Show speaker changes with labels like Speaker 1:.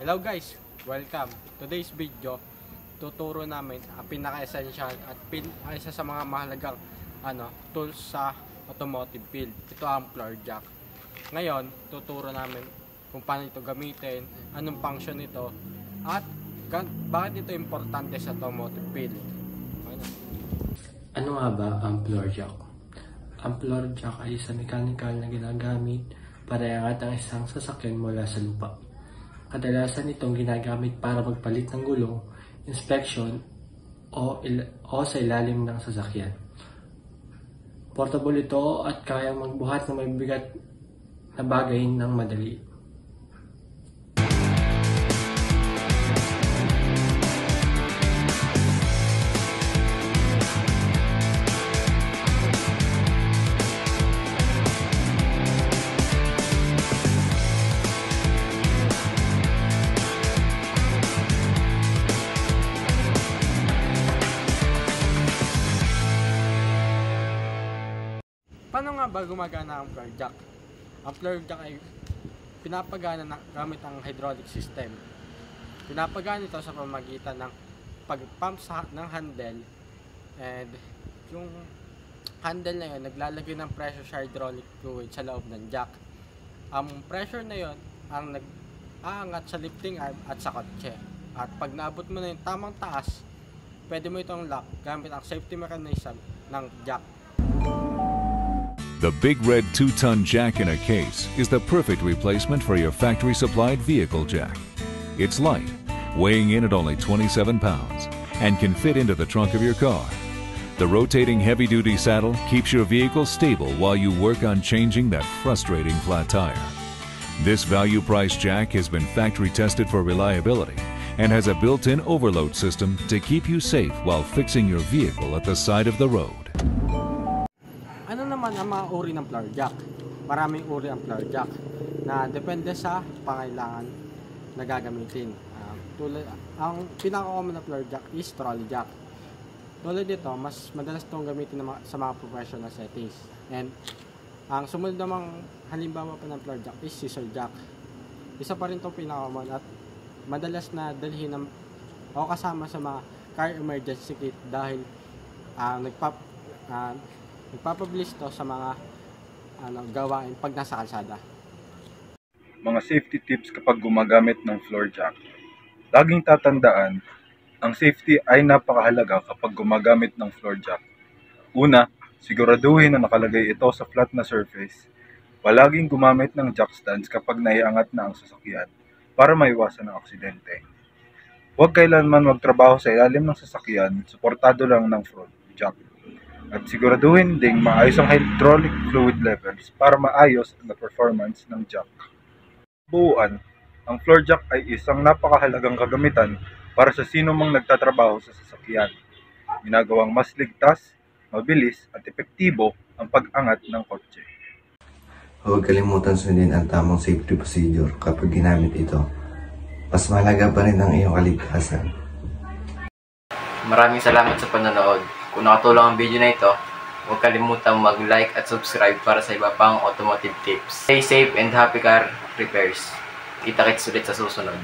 Speaker 1: Hello guys, welcome. Today's video, tuturo namin ang pinaka-essential at isa sa mga mahalagang tools sa automotive field. Ito ang floor jack. Ngayon, tuturo namin kung paano ito gamitin, anong function ito, at bakit ito importante sa automotive field.
Speaker 2: Ano nga ba ang floor jack? Ang floor jack ay isang mechanical na ginagamit para iangat ang isang sasakyan mula sa lupa. Kadalasan itong ginagamit para magpalit ng gulong, inspection, o sa ilalim ng sasakyan. Portable ito at kayang magbuhat ng mabibigat na bagay ng madali.
Speaker 1: Paano nga ba gumagana ang floor jack? Ang floor jack ay pinapagana gamit ang hydraulic system. Pinapagana ito sa pamamagitan ng pag-pump ng handle, and yung handle na yun naglalagay ng pressure sa hydraulic fluid sa loob ng jack. Ang pressure na yun ang nag-aangat sa lifting arm at sa kotse. At pag naabot mo na yung tamang taas, pwede mo itong lock gamit ang safety mechanism ng jack.
Speaker 3: The Big Red 2-ton jack in a case is the perfect replacement for your factory-supplied vehicle jack. It's light, weighing in at only 27 pounds, and can fit into the trunk of your car. The rotating heavy-duty saddle keeps your vehicle stable while you work on changing that frustrating flat tire. This value-priced jack has been factory-tested for reliability and has a built-in overload system to keep you safe while fixing your vehicle at the side of the road.
Speaker 1: Ano naman ang mga uri ng floor jack? Maraming uri ang floor jack na depende sa pangailangan na gagamitin. Ang pinaka-common na floor jack is trolley jack. Tulad dito, mas madalas itong gamitin sa mga professional settings. And ang sumunod namang halimbawa pa ng floor jack is scissor jack. Isa pa rin itong pinaka-common at madalas na dalhin o kasama sa mga car emergency kit dahil nagpapabilis to sa mga gawain pag nasa kalsada.
Speaker 4: Mga safety tips kapag gumagamit ng floor jack. Laging tatandaan, ang safety ay napakahalaga kapag gumagamit ng floor jack. Una, siguraduhin na nakalagay ito sa flat na surface. Palaging gumamit ng jack stands kapag naiangat na ang sasakyan para maiwasan ang aksidente. Huwag kailanman magtrabaho sa ilalim ng sasakyan, suportado lang ng floor jack. At siguraduhin ding maayos ang hydraulic fluid levels para maayos ang performance ng jack. Buuan, ang floor jack ay isang napakahalagang kagamitan para sa sino mang nagtatrabaho sa sasakyan. Ginagawang mas ligtas, mabilis at epektibo ang pag-angat ng kotse.
Speaker 5: Huwag kalimutan sundin ang tamang safety procedure kapag ginamit ito. Mas mahalaga pa rin ang iyong kaligtasan.
Speaker 6: Maraming salamat sa panonood. Kung nakatulong ang video na ito, huwag kalimutang mag-like at subscribe para sa iba pang automotive tips. Stay safe and happy car repairs. Kita-kits ulit sa susunod.